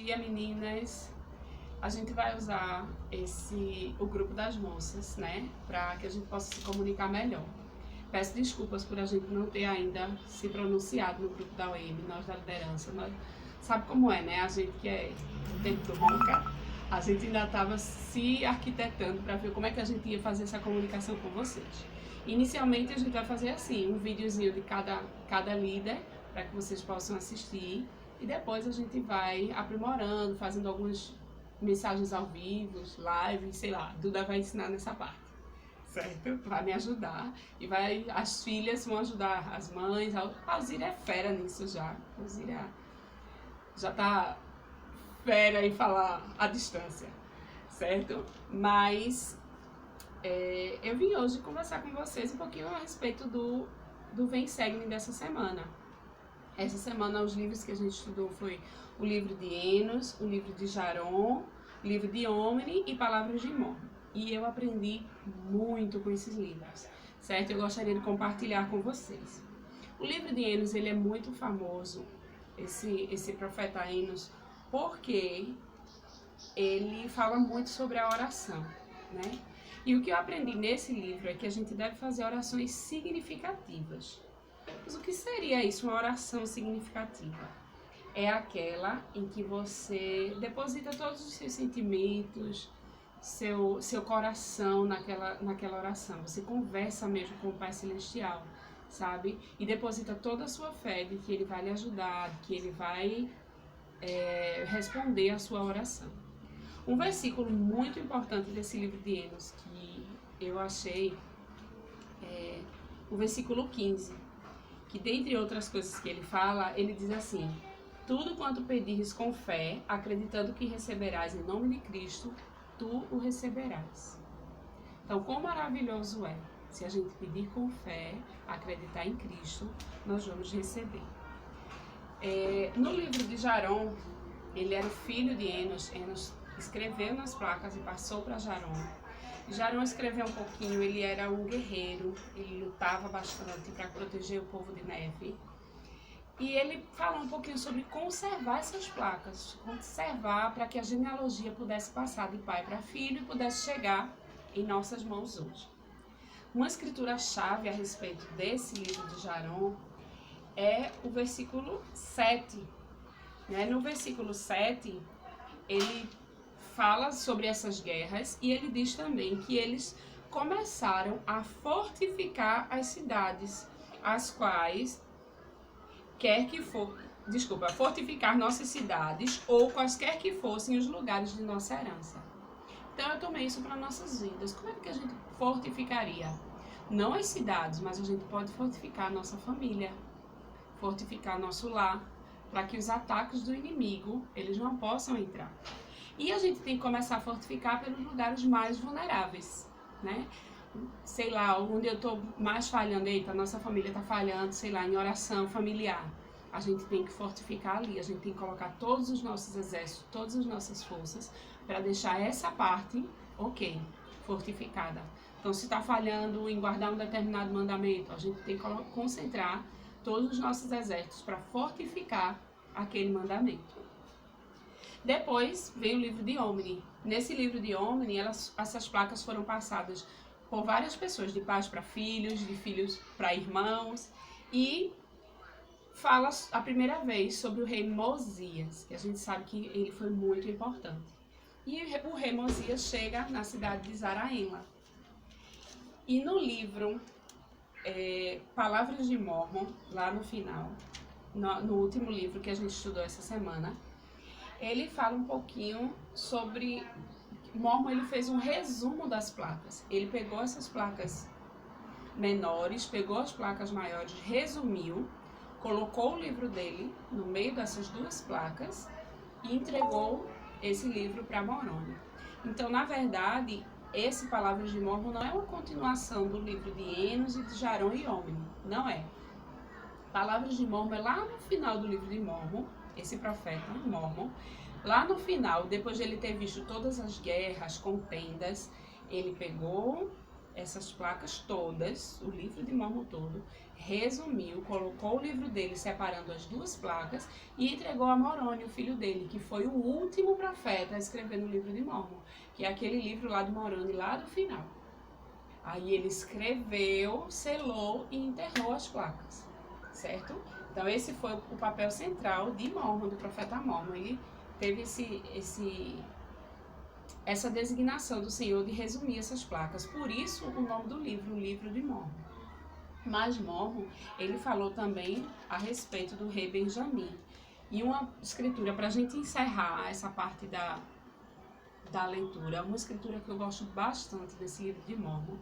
dia, meninas. A gente vai usar o grupo das moças, né? Para que a gente possa se comunicar melhor. Peço desculpas por a gente não ter ainda se pronunciado no grupo da UEM, nós da liderança. Sabe como é, né? A gente que é o tempo do ronca, a gente ainda estava se arquitetando para ver como é que a gente ia fazer essa comunicação com vocês. Inicialmente a gente vai fazer assim, um videozinho de cada líder, para que vocês possam assistir. E depois a gente vai aprimorando, fazendo algumas mensagens ao vivo, live, sei lá. Duda vai ensinar nessa parte, certo? Vai me ajudar. E as filhas vão ajudar as mães. A Alzira é fera nisso já. A Alzira já tá fera em falar à distância, certo? Mas eu vim hoje conversar com vocês um pouquinho a respeito do Vem Segue-me dessa semana. Essa semana os livros que a gente estudou foi o livro de Enos, o livro de Jaron, o livro de Omni e Palavras de Mormon. E eu aprendi muito com esses livros, certo? Eu gostaria de compartilhar com vocês. O livro de Enos, ele é muito famoso, esse profeta Enos, porque ele fala muito sobre a oração, né? E o que eu aprendi nesse livro é que a gente deve fazer orações significativas. Mas o que seria isso, uma oração significativa? É aquela em que você deposita todos os seus sentimentos, seu coração naquela oração. Você conversa mesmo com o Pai Celestial, sabe? E deposita toda a sua fé de que Ele vai lhe ajudar, de que Ele vai responder a sua oração. Um versículo muito importante desse livro de Enos que eu achei é o versículo 15. Que dentre outras coisas que ele fala, ele diz assim: tudo quanto pedires com fé, acreditando que receberás em nome de Cristo, tu o receberás. Então, quão maravilhoso é, se a gente pedir com fé, acreditar em Cristo, nós vamos receber. No livro de Jaron, ele era o filho de Enos. Enos escreveu nas placas e passou para Jaron. Jaron escreveu um pouquinho, ele era um guerreiro, ele lutava bastante para proteger o povo de Neve. E ele falou um pouquinho sobre conservar essas placas, conservar para que a genealogia pudesse passar de pai para filho e pudesse chegar em nossas mãos hoje. Uma escritura-chave a respeito desse livro de Jaron é o versículo 7. No versículo 7, ele fala sobre essas guerras e ele diz também que eles começaram a fortificar as cidades, as quais fortificar nossas cidades ou quaisquer que fossem os lugares de nossa herança. Então eu tomei isso para nossas vidas. Como é que a gente fortificaria? Não as cidades, mas a gente pode fortificar a nossa família, fortificar nosso lar, para que os ataques do inimigo, eles não possam entrar. E a gente tem que começar a fortificar pelos lugares mais vulneráveis, né? Sei lá, onde eu estou mais falhando, eita, a nossa família está falhando, sei lá, em oração familiar. A gente tem que fortificar ali, a gente tem que colocar todos os nossos exércitos, todas as nossas forças, para deixar essa parte, fortificada. Então, se está falhando em guardar um determinado mandamento, a gente tem que concentrar todos os nossos exércitos para fortificar aquele mandamento. Depois veio o livro de Omni. Nesse livro de Omni, essas placas foram passadas por várias pessoas, de pais para filhos, de filhos para irmãos, e fala a primeira vez sobre o rei Mosias, que a gente sabe que ele foi muito importante. E o rei Mosias chega na cidade de Zaraenla. E no livro Palavras de Mormon, lá no final, no último livro que a gente estudou essa semana, ele fala um pouquinho sobre... Mormon, ele fez um resumo das placas. Ele pegou essas placas menores, pegou as placas maiores, resumiu, colocou o livro dele no meio dessas duas placas e entregou esse livro para Moroni. Então, na verdade, esse Palavras de Mormon não é uma continuação do livro de Enos e de Jaron e Omni. Não é. Palavras de Mormon é lá no final do livro de Mormon, esse profeta Mormon. Lá no final, depois de ele ter visto todas as guerras, contendas, ele pegou essas placas todas, o livro de Mórmon todo, resumiu, colocou o livro dele separando as duas placas e entregou a Moroni, o filho dele, que foi o último profeta a escrever no livro de Mórmon, que é aquele livro lá de Moroni, lá do final. Aí ele escreveu, selou e enterrou as placas, certo? Então esse foi o papel central de Mórmon, do profeta Mórmon. Ele teve essa designação do Senhor de resumir essas placas. Por isso o nome do livro, o livro de Mórmon. Mas Mórmon, ele falou também a respeito do rei Benjamim. E uma escritura, para a gente encerrar essa parte da leitura, uma escritura que eu gosto bastante desse livro de Mórmon,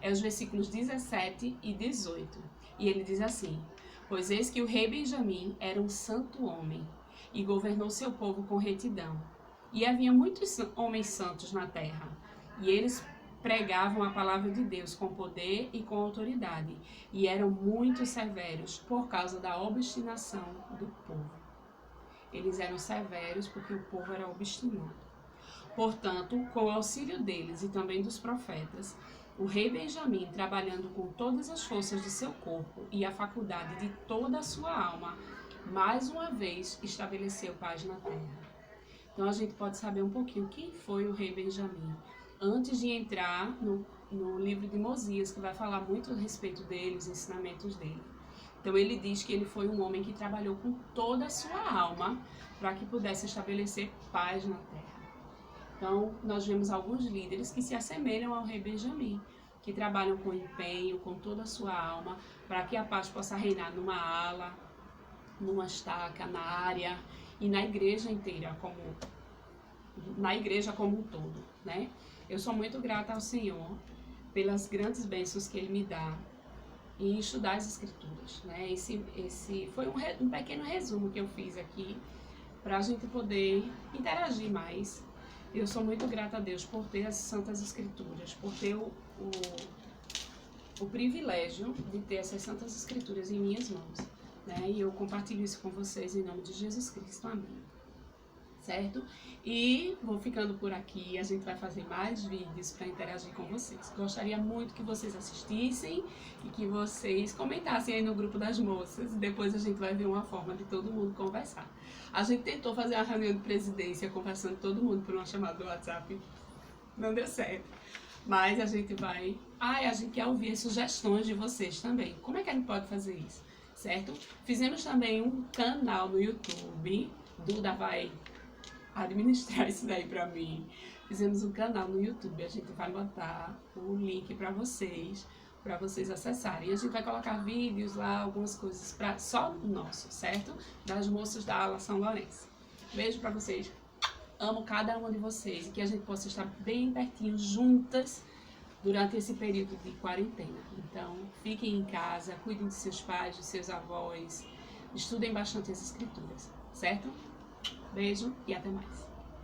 é os versículos 17 e 18. E ele diz assim: pois eis que o rei Benjamim era um santo homem, e governou seu povo com retidão. E havia muitos homens santos na terra, e eles pregavam a palavra de Deus com poder e com autoridade, e eram muito severos por causa da obstinação do povo. Eles eram severos porque o povo era obstinado. Portanto, com o auxílio deles e também dos profetas, o rei Benjamim, trabalhando com todas as forças de seu corpo e a faculdade de toda a sua alma, mais uma vez estabeleceu paz na terra. Então a gente pode saber um pouquinho quem foi o rei Benjamim, antes de entrar no livro de Mosias, que vai falar muito a respeito dele, os ensinamentos dele. Então ele diz que ele foi um homem que trabalhou com toda a sua alma para que pudesse estabelecer paz na terra. Então nós vemos alguns líderes que se assemelham ao rei Benjamim, que trabalham com empenho, com toda a sua alma, para que a paz possa reinar numa ala, numa estaca, na área e na igreja inteira, na igreja como um todo, né? Eu sou muito grata ao Senhor pelas grandes bênçãos que Ele me dá em estudar as Escrituras, né? Esse foi um pequeno resumo que eu fiz aqui para a gente poder interagir mais. Eu sou muito grata a Deus por ter as Santas Escrituras, por ter o privilégio de ter essas Santas Escrituras em minhas mãos, né? E eu compartilho isso com vocês em nome de Jesus Cristo. Amém. Certo? E vou ficando por aqui, a gente vai fazer mais vídeos para interagir com vocês. Gostaria muito que vocês assistissem e que vocês comentassem aí no grupo das moças. Depois a gente vai ver uma forma de todo mundo conversar. A gente tentou fazer uma reunião de presidência, conversando todo mundo por uma chamada do WhatsApp. Não deu certo. Mas a gente vai... a gente quer ouvir as sugestões de vocês também. Como é que a gente pode fazer isso? Certo? Fizemos também um canal no YouTube. Duda vai administrar isso daí pra mim. Fizemos um canal no YouTube, a gente vai botar o link pra vocês acessarem. E a gente vai colocar vídeos lá, algumas coisas só nosso, certo? Das moças da ala São Lourenço. Beijo pra vocês. Amo cada uma de vocês e que a gente possa estar bem pertinho, juntas, durante esse período de quarentena. Então, fiquem em casa, cuidem de seus pais, de seus avós, estudem bastante as escrituras, certo? Beijo e até mais.